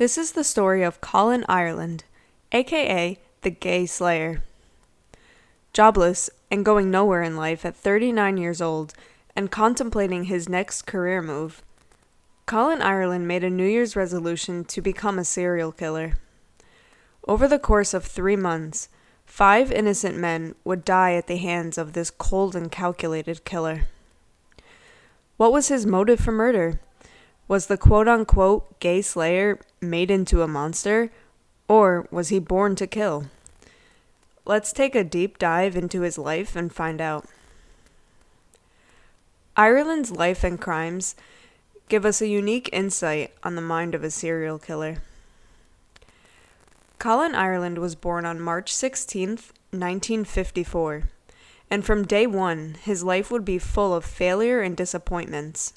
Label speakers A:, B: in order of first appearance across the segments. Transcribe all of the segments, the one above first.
A: This is the story of Colin Ireland, aka the Gay Slayer. Jobless and going nowhere in life at 39 years old and contemplating his next career move, Colin Ireland made a New Year's resolution to become a serial killer. Over the course of 3 months, 5 innocent men would die at the hands of this cold and calculated killer. What was his motive for murder? Was the quote-unquote gay slayer made into a monster, or was he born to kill? Let's take a deep dive into his life and find out. Ireland's life and crimes give us a unique insight on the mind of a serial killer. Colin Ireland was born on March 16th, 1954, and from day one, his life would be full of failure and disappointments.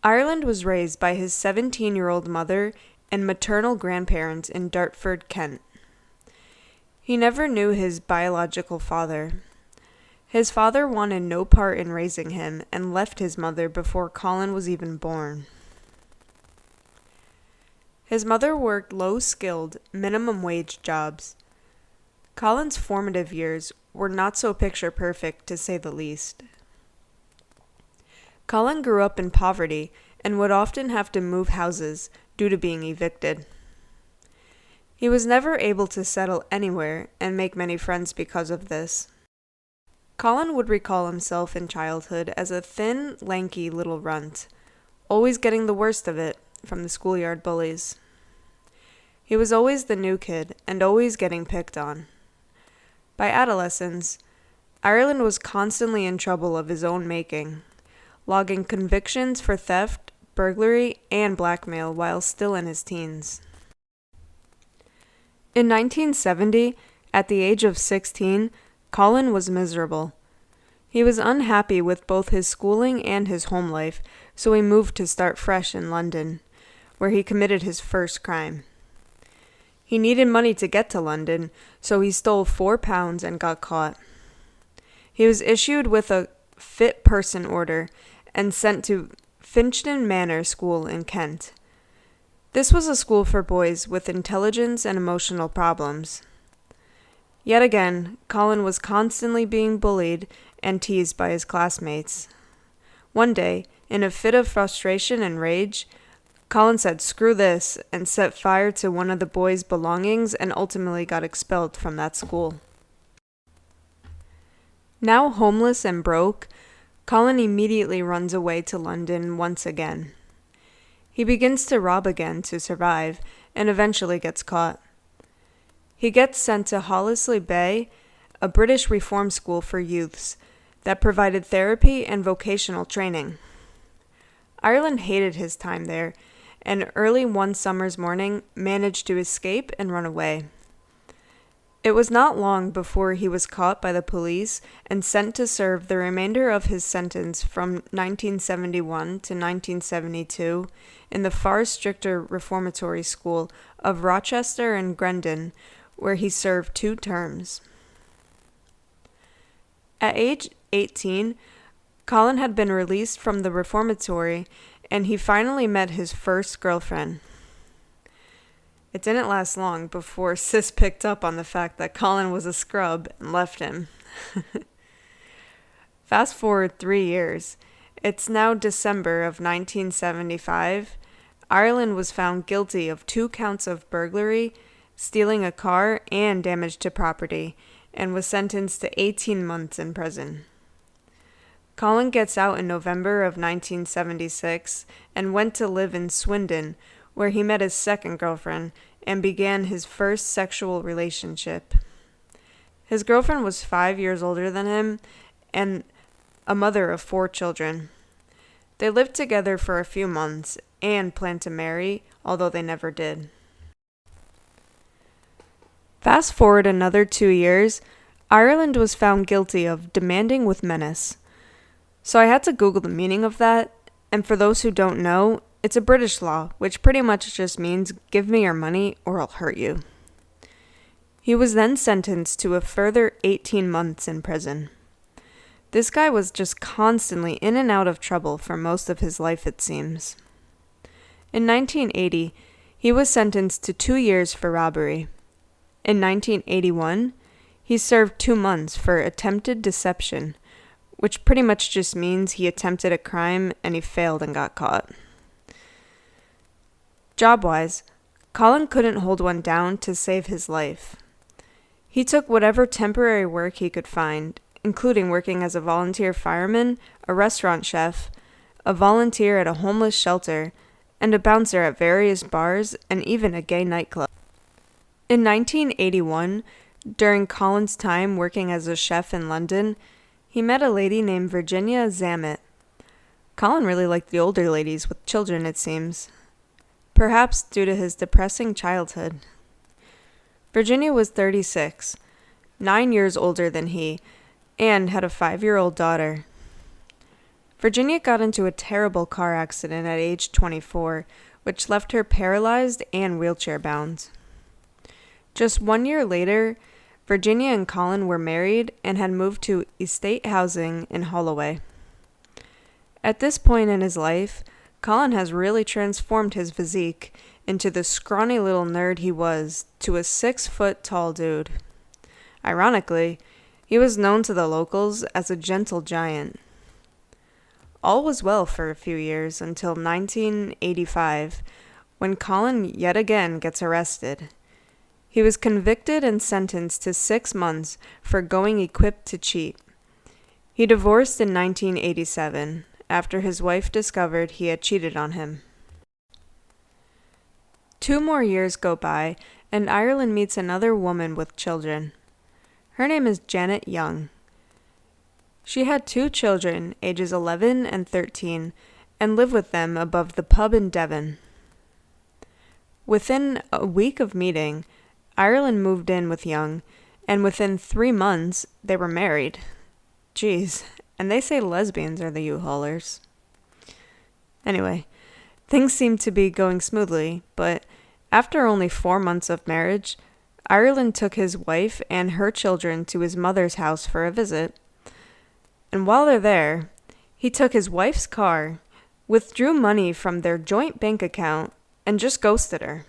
A: Ireland was raised by his 17-year-old mother and maternal grandparents in Dartford, Kent. He never knew his biological father. His father wanted no part in raising him and left his mother before Colin was even born. His mother worked low-skilled, minimum-wage jobs. Colin's formative years were not so picture-perfect, to say the least. Colin grew up in poverty and would often have to move houses due to being evicted. He was never able to settle anywhere and make many friends because of this. Colin would recall himself in childhood as a thin, lanky little runt, always getting the worst of it from the schoolyard bullies. He was always the new kid and always getting picked on. By adolescence, Ireland was constantly in trouble of his own making, logging convictions for theft, burglary, and blackmail while still in his teens. In 1970, at the age of 16, Colin was miserable. He was unhappy with both his schooling and his home life, so he moved to start fresh in London, where he committed his first crime. He needed money to get to London, so he stole £4 and got caught. He was issued with a fit person order and sent to Finchdon Manor School in Kent. This was a school for boys with intelligence and emotional problems. Yet again, Colin was constantly being bullied and teased by his classmates. One day, in a fit of frustration and rage, Colin said, "Screw this," and set fire to one of the boys' belongings and ultimately got expelled from that school. Now homeless and broke, Colin immediately runs away to London once again. He begins to rob again to survive and eventually gets caught. He gets sent to Hollesley Bay, a British reform school for youths that provided therapy and vocational training. Ireland hated his time there, and early one summer's morning managed to escape and run away. It was not long before he was caught by the police and sent to serve the remainder of his sentence from 1971 to 1972 in the far stricter reformatory school of Rochester and Grendon, where he served 2 terms. At age 18, Colin had been released from the reformatory and he finally met his first girlfriend. It didn't last long before Sis picked up on the fact that Colin was a scrub and left him. Fast forward 3 years. It's now December of 1975. Ireland was found guilty of 2 counts of burglary, stealing a car, and damage to property, and was sentenced to 18 months in prison. Colin gets out in November of 1976 and went to live in Swindon, where he met his second girlfriend and began his first sexual relationship. His girlfriend was 5 years older than him and a mother of 4 children. They lived together for a few months and planned to marry, although they never did. Fast forward another 2 years, Ireland was found guilty of demanding with menace. So I had to Google the meaning of that, and for those who don't know, it's a British law, which pretty much just means give me your money or I'll hurt you. He was then sentenced to a further 18 months in prison. This guy was just constantly in and out of trouble for most of his life, it seems. In 1980, He was sentenced to 2 years for robbery. In 1981, he served 2 months for attempted deception, which pretty much just means he attempted a crime and he failed and got caught. Job-wise, Colin couldn't hold one down to save his life. He took whatever temporary work he could find, including working as a volunteer fireman, a restaurant chef, a volunteer at a homeless shelter, and a bouncer at various bars and even a gay nightclub. In 1981, during Colin's time working as a chef in London, he met a lady named Virginia Zammit. Colin really liked the older ladies with children, it seems. Perhaps due to his depressing childhood. Virginia was 36, 9 years older than he, and had a 5-year-old daughter. Virginia got into a terrible car accident at age 24, which left her paralyzed and wheelchair-bound. Just 1 year later, Virginia and Colin were married and had moved to estate housing in Holloway. At this point in his life, Colin has really transformed his physique into the scrawny little nerd he was to a 6-foot-tall dude. Ironically, he was known to the locals as a gentle giant. All was well for a few years until 1985, when Colin yet again gets arrested. He was convicted and sentenced to 6 months for going equipped to cheat. He divorced in 1987 after his wife discovered he had cheated on him. 2 more years go by, and Ireland meets another woman with children. Her name is Janet Young. She had 2 children, ages 11 and 13, and lived with them above the pub in Devon. Within a week of meeting, Ireland moved in with Young, and within 3 months, they were married. Jeez, and they say lesbians are the U-Haulers. Anyway, things seemed to be going smoothly, but after only 4 months of marriage, Ireland took his wife and her children to his mother's house for a visit. And while they're there, he took his wife's car, withdrew money from their joint bank account, and just ghosted her.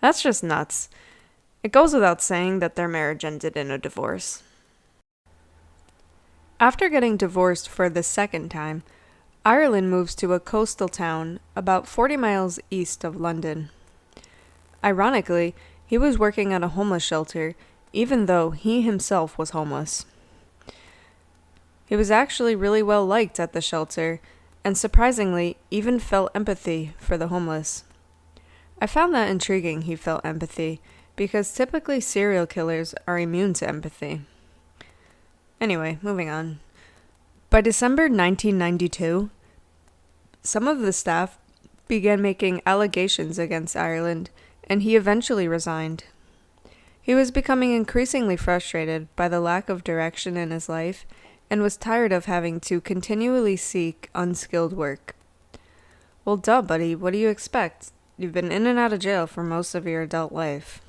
A: That's just nuts. It goes without saying that their marriage ended in a divorce. After getting divorced for the second time, Ireland moves to a coastal town about 40 miles east of London. Ironically, he was working at a homeless shelter, even though he himself was homeless. He was actually really well liked at the shelter, and surprisingly, even felt empathy for the homeless. I found that intriguing he felt empathy, because typically serial killers are immune to empathy. Anyway, moving on. By December 1992, some of the staff began making allegations against Ireland, and he eventually resigned. He was becoming increasingly frustrated by the lack of direction in his life, and was tired of having to continually seek unskilled work. Well, duh, buddy, what do you expect? You've been in and out of jail for most of your adult life.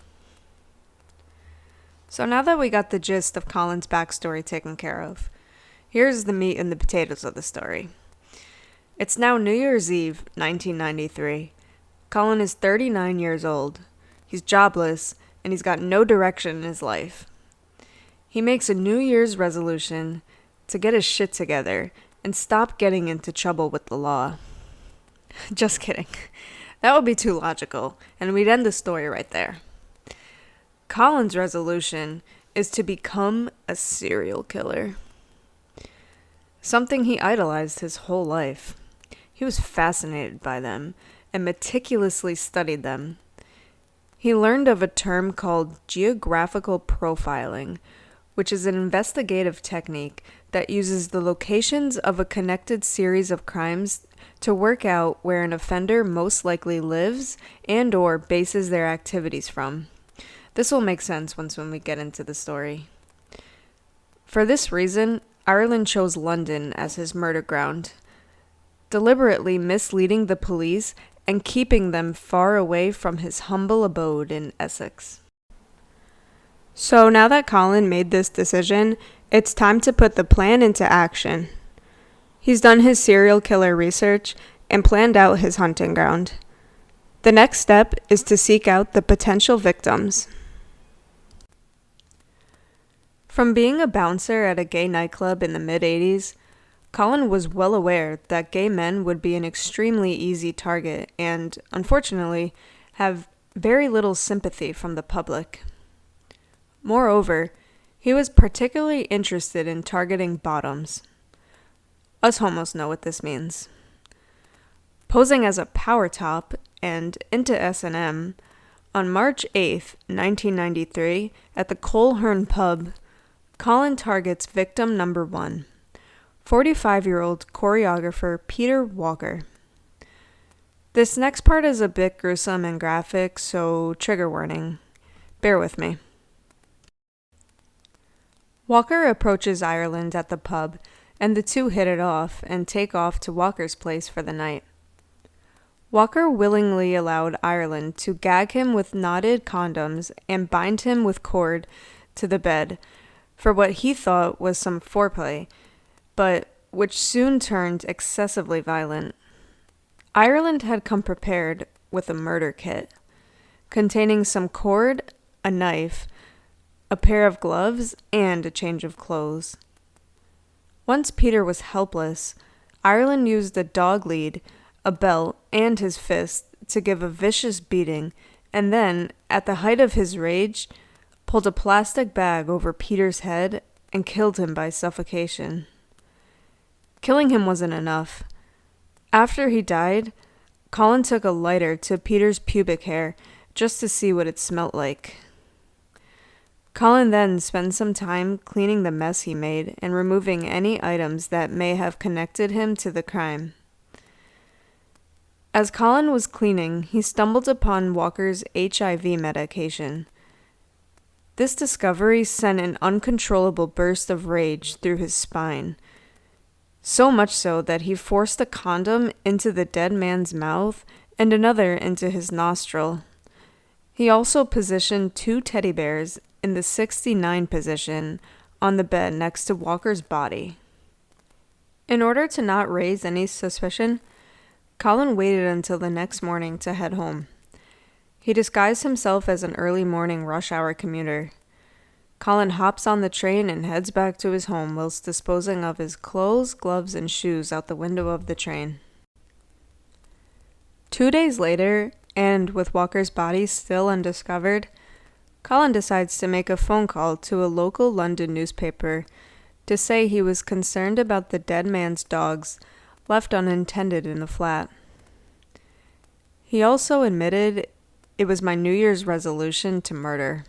A: So now that we got the gist of Colin's backstory taken care of, here's the meat and the potatoes of the story. It's now New Year's Eve, 1993. Colin is 39 years old. He's jobless, and he's got no direction in his life. He makes a New Year's resolution to get his shit together and stop getting into trouble with the law. Just kidding. That would be too logical, and we'd end the story right there. Colin's resolution is to become a serial killer. Something he idolized his whole life. He was fascinated by them and meticulously studied them. He learned of a term called geographical profiling, which is an investigative technique that uses the locations of a connected series of crimes to work out where an offender most likely lives and/or bases their activities from. This will make sense when we get into the story. For this reason, Ireland chose London as his murder ground, deliberately misleading the police and keeping them far away from his humble abode in Essex. So now that Colin made this decision, it's time to put the plan into action. He's done his serial killer research and planned out his hunting ground. The next step is to seek out the potential victims. From being a bouncer at a gay nightclub in the mid-80s, Colin was well aware that gay men would be an extremely easy target and, unfortunately, have very little sympathy from the public. Moreover, he was particularly interested in targeting bottoms. Us homos know what this means. Posing as a power top and into S&M, on March 8, 1993, at the Coleherne pub, Colin targets victim number 1, 45-year-old choreographer Peter Walker. This next part is a bit gruesome and graphic, so trigger warning. Bear with me. Walker approaches Ireland at the pub, and the two hit it off and take off to Walker's place for the night. Walker willingly allowed Ireland to gag him with knotted condoms and bind him with cord to the bed for what he thought was some foreplay, but which soon turned excessively violent. Ireland had come prepared with a murder kit, containing some cord, a knife, a pair of gloves, and a change of clothes. Once Peter was helpless, Ireland used a dog lead, a belt, and his fist to give a vicious beating, and then, at the height of his rage, pulled a plastic bag over Peter's head and killed him by suffocation. Killing him wasn't enough. After he died, Colin took a lighter to Peter's pubic hair just to see what it smelt like. Colin then spent some time cleaning the mess he made and removing any items that may have connected him to the crime. As Colin was cleaning, he stumbled upon Walker's HIV medication. This discovery sent an uncontrollable burst of rage through his spine, so much so that he forced a condom into the dead man's mouth and another into his nostril. He also positioned 2 teddy bears in the 69 position on the bed next to Walker's body. In order to not raise any suspicion, Colin waited until the next morning to head home. He disguised himself as an early morning rush hour commuter. Colin hops on the train and heads back to his home whilst disposing of his clothes, gloves, and shoes out the window of the train. 2 days later, and with Walker's body still undiscovered, Colin decides to make a phone call to a local London newspaper to say he was concerned about the dead man's dogs left unattended in the flat. He also admitted it was my New Year's resolution to murder.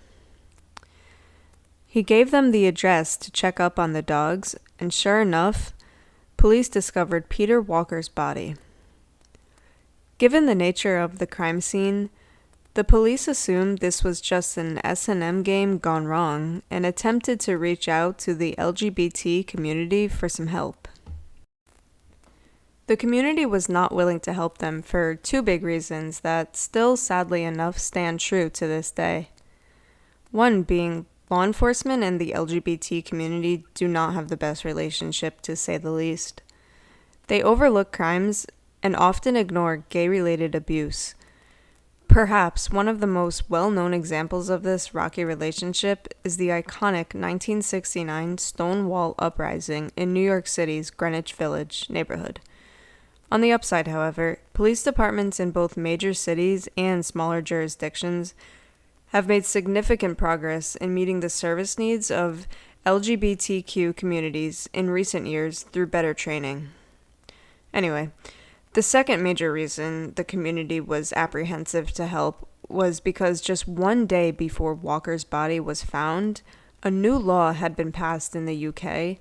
A: He gave them the address to check up on the dogs, and sure enough, police discovered Peter Walker's body. Given the nature of the crime scene, the police assumed this was just an S&M game gone wrong and attempted to reach out to the LGBT community for some help. The community was not willing to help them for 2 big reasons that still, sadly enough, stand true to this day. One being law enforcement and the LGBT community do not have the best relationship, to say the least. They overlook crimes and often ignore gay-related abuse. Perhaps one of the most well-known examples of this rocky relationship is the iconic 1969 Stonewall Uprising in New York City's Greenwich Village neighborhood. On the upside, however, police departments in both major cities and smaller jurisdictions have made significant progress in meeting the service needs of LGBTQ communities in recent years through better training. Anyway, the second major reason the community was apprehensive to help was because just 1 day before Walker's body was found, a new law had been passed in the UK,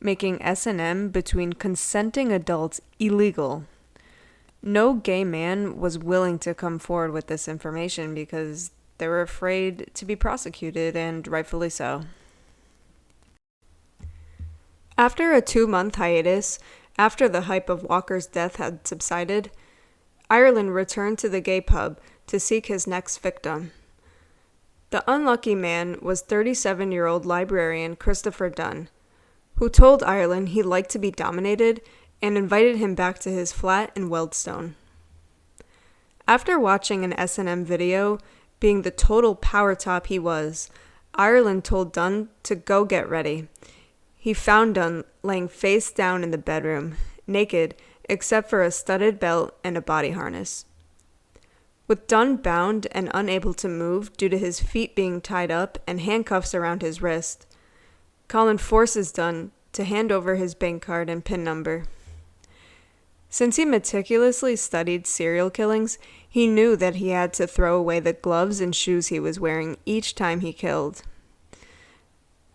A: making S&M between consenting adults illegal. No gay man was willing to come forward with this information because they were afraid to be prosecuted, and rightfully so. After a 2-month hiatus, after the hype of Walker's death had subsided, Ireland returned to the gay pub to seek his next victim. The unlucky man was 37-year-old librarian Christopher Dunn, who told Ireland he liked to be dominated and invited him back to his flat in Wealdstone. After watching an S&M video, being the total power top he was, Ireland told Dunn to go get ready. He found Dunn laying face down in the bedroom, naked except for a studded belt and a body harness. With Dunn bound and unable to move due to his feet being tied up and handcuffs around his wrist, Colin forces Dunn to hand over his bank card and PIN number. Since he meticulously studied serial killings, he knew that he had to throw away the gloves and shoes he was wearing each time he killed.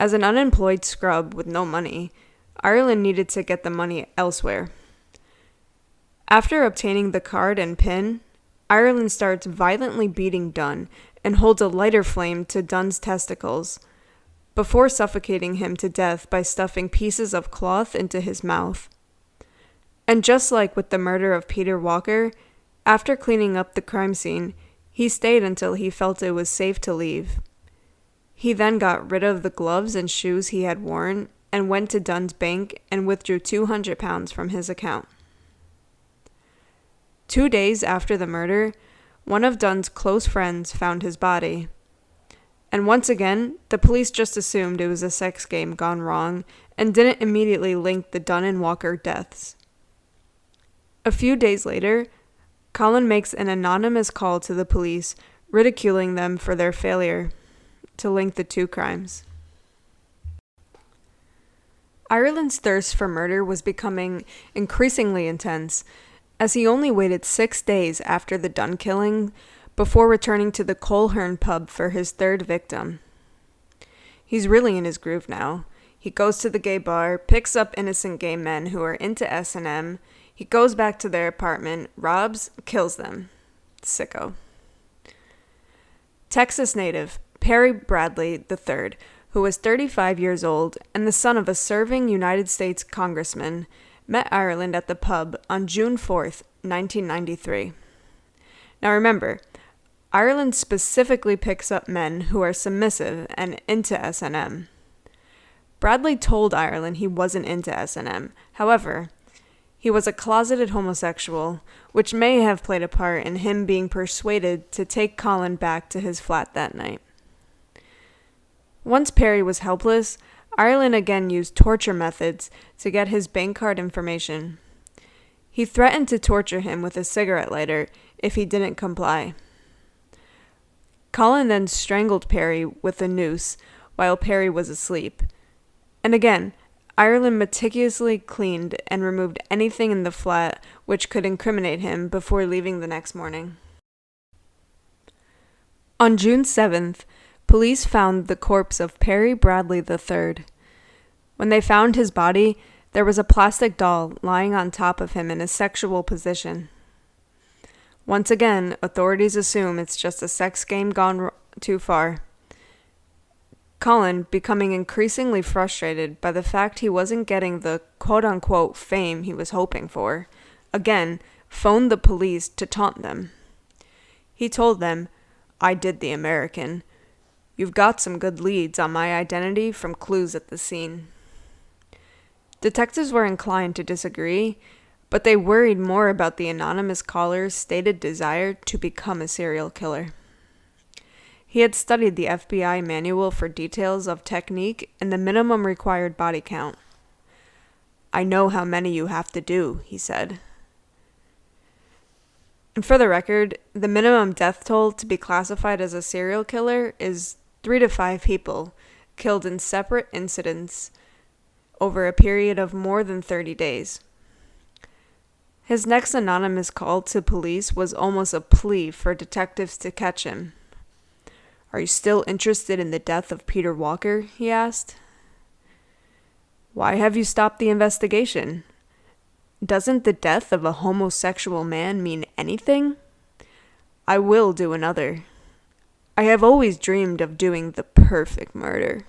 A: As an unemployed scrub with no money, Ireland needed to get the money elsewhere. After obtaining the card and PIN, Ireland starts violently beating Dunn and holds a lighter flame to Dunn's testicles, before suffocating him to death by stuffing pieces of cloth into his mouth. And just like with the murder of Peter Walker, after cleaning up the crime scene, he stayed until he felt it was safe to leave. He then got rid of the gloves and shoes he had worn and went to Dunn's bank and withdrew £200 from his account. 2 days after the murder, one of Dunn's close friends found his body. And once again, the police just assumed it was a sex game gone wrong and didn't immediately link the Dunn and Walker deaths. A few days later, Colin makes an anonymous call to the police, ridiculing them for their failure to link the two crimes. Ireland's thirst for murder was becoming increasingly intense, as he only waited 6 days after the Dunn killing before returning to the Coleherne pub for his third victim. He's really in his groove now. He goes to the gay bar, picks up innocent gay men who are into S&M. He goes back to their apartment, robs, kills them. Sicko. Texas native Perry Bradley III, who was 35 years old and the son of a serving United States congressman, met Ireland at the pub on June 4th, 1993. Now remember, Ireland specifically picks up men who are submissive and into S&M. Bradley told Ireland he wasn't into S&M. However, he was a closeted homosexual, which may have played a part in him being persuaded to take Colin back to his flat that night. Once Perry was helpless, Ireland again used torture methods to get his bank card information. He threatened to torture him with a cigarette lighter if he didn't comply. Colin then strangled Perry with a noose while Perry was asleep. And again, Ireland meticulously cleaned and removed anything in the flat which could incriminate him before leaving the next morning. On June 7th, police found the corpse of Perry Bradley III. When they found his body, there was a plastic doll lying on top of him in a sexual position. Once again, authorities assume it's just a sex game gone too far. Colin, becoming increasingly frustrated by the fact he wasn't getting the quote-unquote fame he was hoping for, again phoned the police to taunt them. He told them, "I did the American. You've got some good leads on my identity from clues at the scene." Detectives were inclined to disagree, but they worried more about the anonymous caller's stated desire to become a serial killer. He had studied the FBI manual for details of technique and the minimum required body count. "I know how many you have to do," he said. And for the record, the minimum death toll to be classified as a serial killer is 3 to 5 people killed in separate incidents over a period of more than 30 days. His next anonymous call to police was almost a plea for detectives to catch him. "Are you still interested in the death of Peter Walker?" he asked. "Why have you stopped the investigation? Doesn't the death of a homosexual man mean anything? I will do another. I have always dreamed of doing the perfect murder."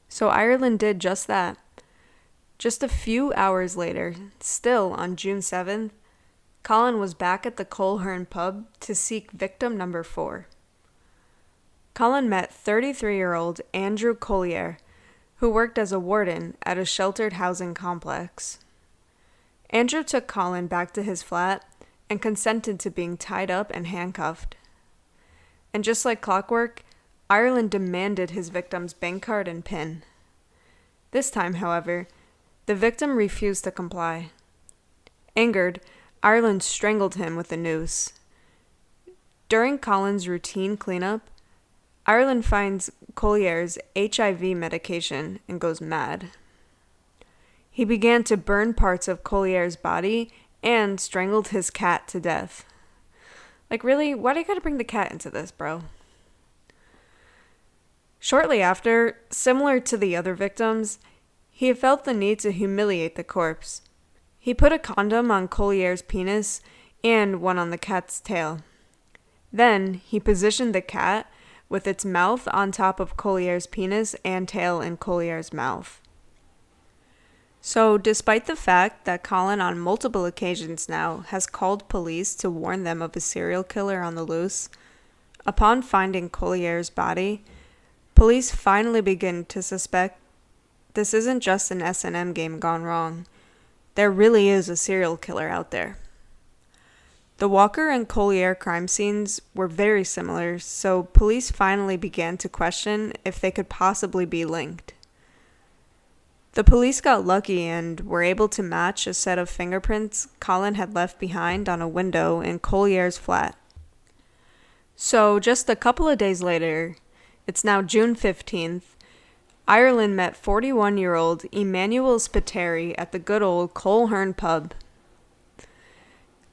A: So Ireland did just that. Just a few hours later, still on June 7th, Colin was back at the Coleherne pub to seek victim number 4. Colin met 33-year-old Andrew Collier, who worked as a warden at a sheltered housing complex. Andrew took Colin back to his flat, and consented to being tied up and handcuffed. And just like clockwork, Ireland demanded his victim's bank card and PIN. This time, however, the victim refused to comply. Angered, Ireland strangled him with a noose. During Colin's routine cleanup, Ireland finds Collier's HIV medication and goes mad. He began to burn parts of Collier's body and strangled his cat to death. Like, really? Why do you gotta bring the cat into this, bro? Shortly after, similar to the other victims, he felt the need to humiliate the corpse. He put a condom on Collier's penis and one on the cat's tail. Then, he positioned the cat with its mouth on top of Collier's penis and tail in Collier's mouth. So, despite the fact that Colin on multiple occasions now has called police to warn them of a serial killer on the loose, upon finding Collier's body, police finally begin to suspect this isn't just an S&M game gone wrong. There really is a serial killer out there. The Walker and Collier crime scenes were very similar, so police finally began to question if they could possibly be linked. The police got lucky and were able to match a set of fingerprints Colin had left behind on a window in Collier's flat. So, just a couple of days later, it's now June 15th, Ireland met 41-year-old Emmanuel Spiteri at the good old Coleherne pub.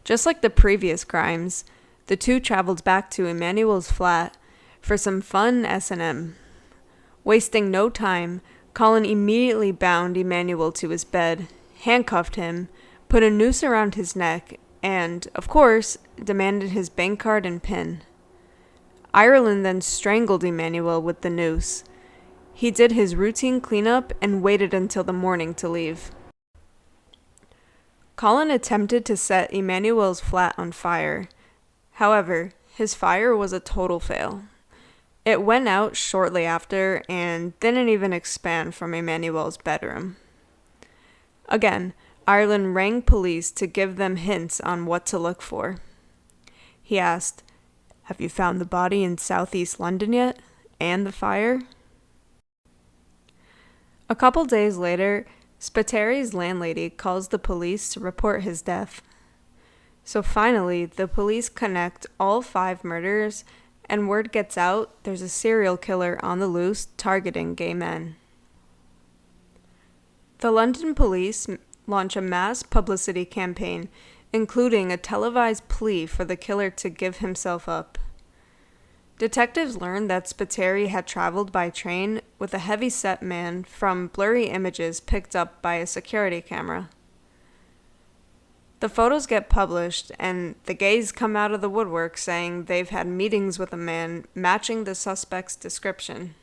A: Just like the previous crimes, the two traveled back to Emmanuel's flat for some fun S&M. Wasting no time, Colin immediately bound Emmanuel to his bed, handcuffed him, put a noose around his neck, and, of course, demanded his bank card and PIN. Ireland then strangled Emmanuel with the noose. He did his routine cleanup and waited until the morning to leave. Colin attempted to set Emmanuel's flat on fire. However, his fire was a total fail. It went out shortly after and didn't even expand from Emmanuel's bedroom. Again, Ireland rang police to give them hints on what to look for. He asked, "Have you found the body in southeast London yet? And the fire?" A couple days later, Spiteri's landlady calls the police to report his death. So finally, the police connect all 5 murders, and word gets out there's a serial killer on the loose targeting gay men. The London police launch a mass publicity campaign, including a televised plea for the killer to give himself up. Detectives learned that Spiteri had traveled by train with a heavy-set man from blurry images picked up by a security camera. The photos get published, and the gays come out of the woodwork saying they've had meetings with a man matching the suspect's description.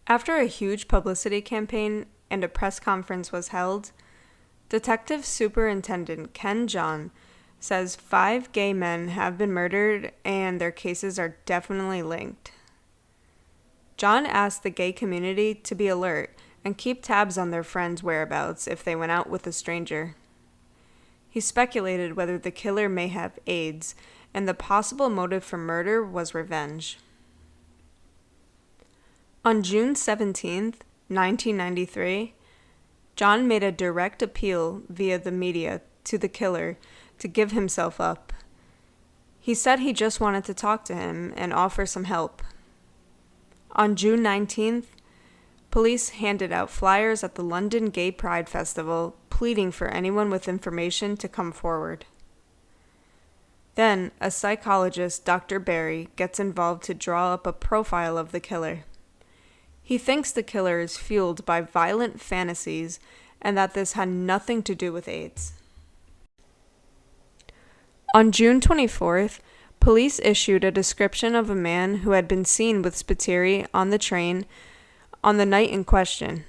A: After a huge publicity campaign and a press conference was held, Detective Superintendent Ken John says 5 gay men have been murdered and their cases are definitely linked. John asked the gay community to be alert and keep tabs on their friends' whereabouts if they went out with a stranger. He speculated whether the killer may have AIDS, and the possible motive for murder was revenge. On June 17, 1993, John made a direct appeal via the media to the killer to give himself up. He said he just wanted to talk to him and offer some help. On June 19th, police handed out flyers at the London Gay Pride Festival, pleading for anyone with information to come forward. Then, a psychologist, Dr. Barry, gets involved to draw up a profile of the killer. He thinks the killer is fueled by violent fantasies and that this had nothing to do with AIDS. On June 24th, police issued a description of a man who had been seen with Spiteri on the train on the night in question.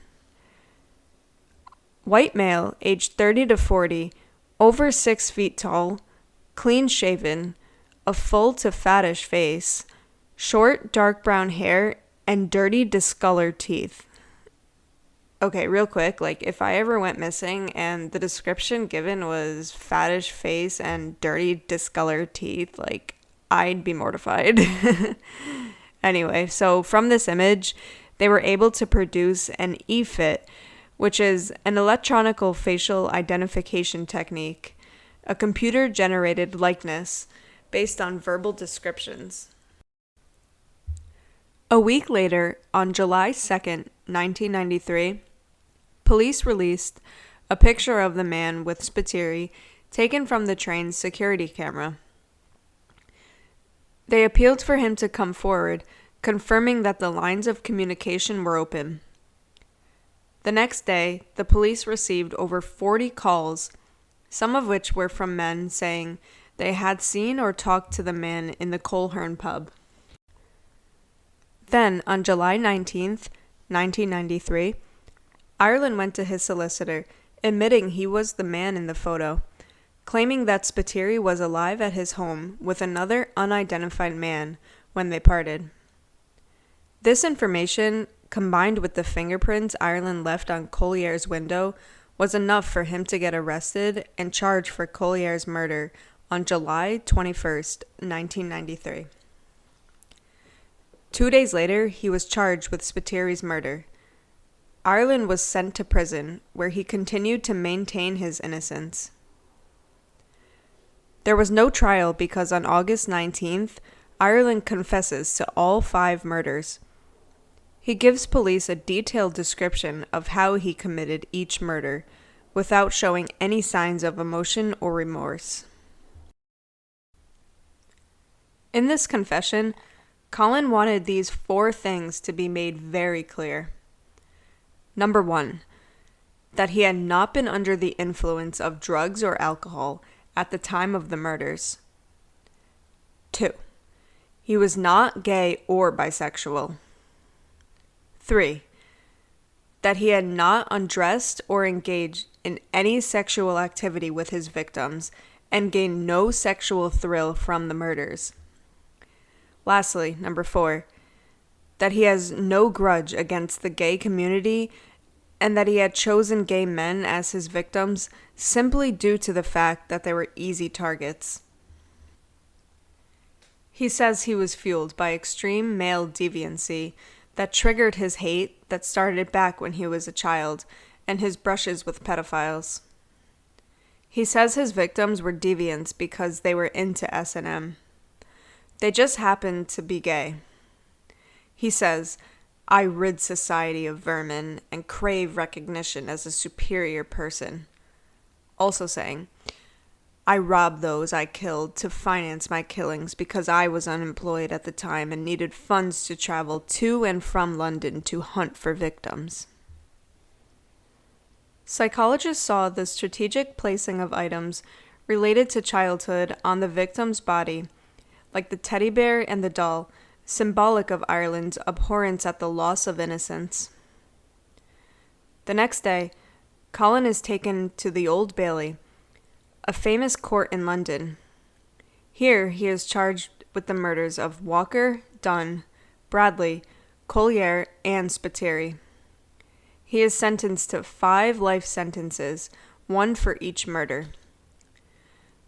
A: White male, aged 30 to 40, over 6 feet tall, clean-shaven, a full to fattish face, short dark brown hair, and dirty discolored teeth. Okay, real quick, like if I ever went missing and the description given was fattish face and dirty, discolored teeth, like I'd be mortified. Anyway, so from this image, they were able to produce an EFIT, which is an electronical facial identification technique, a computer-generated likeness based on verbal descriptions. A week later, on July 2nd, 1993, police released a picture of the man with Spiteri taken from the train's security camera. They appealed for him to come forward, confirming that the lines of communication were open. The next day, the police received over 40 calls, some of which were from men saying they had seen or talked to the man in the Coleherne pub. Then, on July 19th, 1993, Ireland went to his solicitor, admitting he was the man in the photo, claiming that Spiteri was alive at his home with another unidentified man when they parted. This information, combined with the fingerprints Ireland left on Collier's window, was enough for him to get arrested and charged for Collier's murder on July 21st, 1993. 2 days later, he was charged with Spiteri's murder. Ireland was sent to prison, where he continued to maintain his innocence. There was no trial because on August 19th, Ireland confesses to all 5 murders. He gives police a detailed description of how he committed each murder, without showing any signs of emotion or remorse. In this confession, Colin wanted these 4 things to be made very clear. Number 1, that he had not been under the influence of drugs or alcohol at the time of the murders. 2, he was not gay or bisexual. 3, that he had not undressed or engaged in any sexual activity with his victims and gained no sexual thrill from the murders. Lastly, number 4, that he has no grudge against the gay community and that he had chosen gay men as his victims simply due to the fact that they were easy targets. He says he was fueled by extreme male deviancy that triggered his hate that started back when he was a child and his brushes with pedophiles. He says his victims were deviants because they were into S&M. They just happened to be gay. He says, I rid society of vermin and crave recognition as a superior person. Also saying, I robbed those I killed to finance my killings because I was unemployed at the time and needed funds to travel to and from London to hunt for victims. Psychologists saw the strategic placing of items related to childhood on the victim's body, like the teddy bear and the doll, symbolic of Ireland's abhorrence at the loss of innocence. The next day, Colin is taken to the Old Bailey, a famous court in London. Here he is charged with the murders of Walker, Dunn, Bradley, Collier, and Spiteri. He is sentenced to 5 life sentences, 1 for each murder.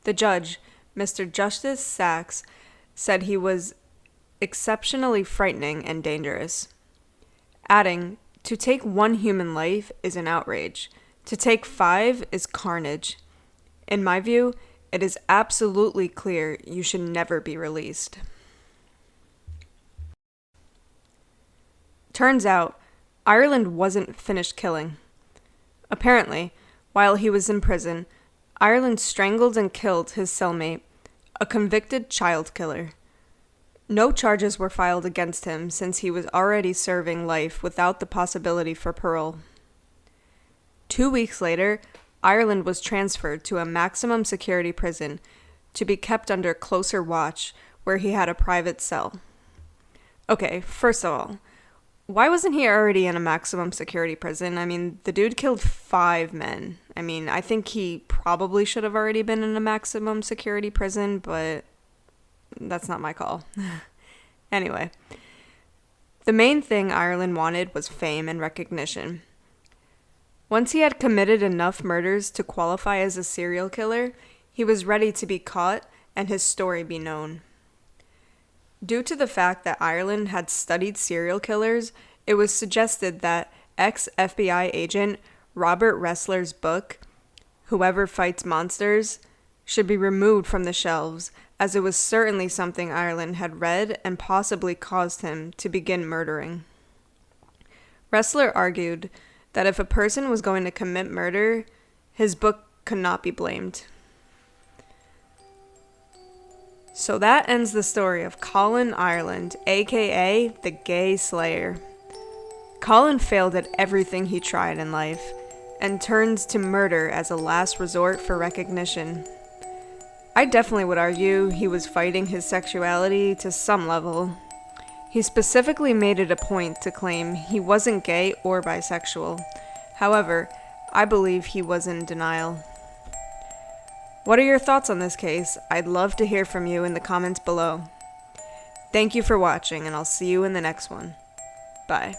A: The judge, Mr. Justice Sachs, said he was exceptionally frightening and dangerous, adding, to take 1 human life is an outrage. To take 5 is carnage. In my view, it is absolutely clear you should never be released. Turns out, Ireland wasn't finished killing. Apparently, while he was in prison, Ireland strangled and killed his cellmate, a convicted child killer. No charges were filed against him since he was already serving life without the possibility for parole. 2 weeks later, Ireland was transferred to a maximum security prison to be kept under closer watch, where he had a private cell. Okay, first of all, why wasn't he already in a maximum security prison? I mean, the dude killed 5 men. I mean, I think he probably should have already been in a maximum security prison, but that's not my call. Anyway, the main thing Ireland wanted was fame and recognition. Once he had committed enough murders to qualify as a serial killer, he was ready to be caught and his story be known. Due to the fact that Ireland had studied serial killers, it was suggested that ex-FBI agent Robert Ressler's book, Whoever Fights Monsters, should be removed from the shelves, as it was certainly something Ireland had read and possibly caused him to begin murdering. Ressler argued that if a person was going to commit murder, his book could not be blamed. So that ends the story of Colin Ireland, aka the Gay Slayer. Colin failed at everything he tried in life, and turns to murder as a last resort for recognition. I definitely would argue he was fighting his sexuality to some level. He specifically made it a point to claim he wasn't gay or bisexual. However, I believe he was in denial. What are your thoughts on this case? I'd love to hear from you in the comments below. Thank you for watching, and I'll see you in the next one. Bye.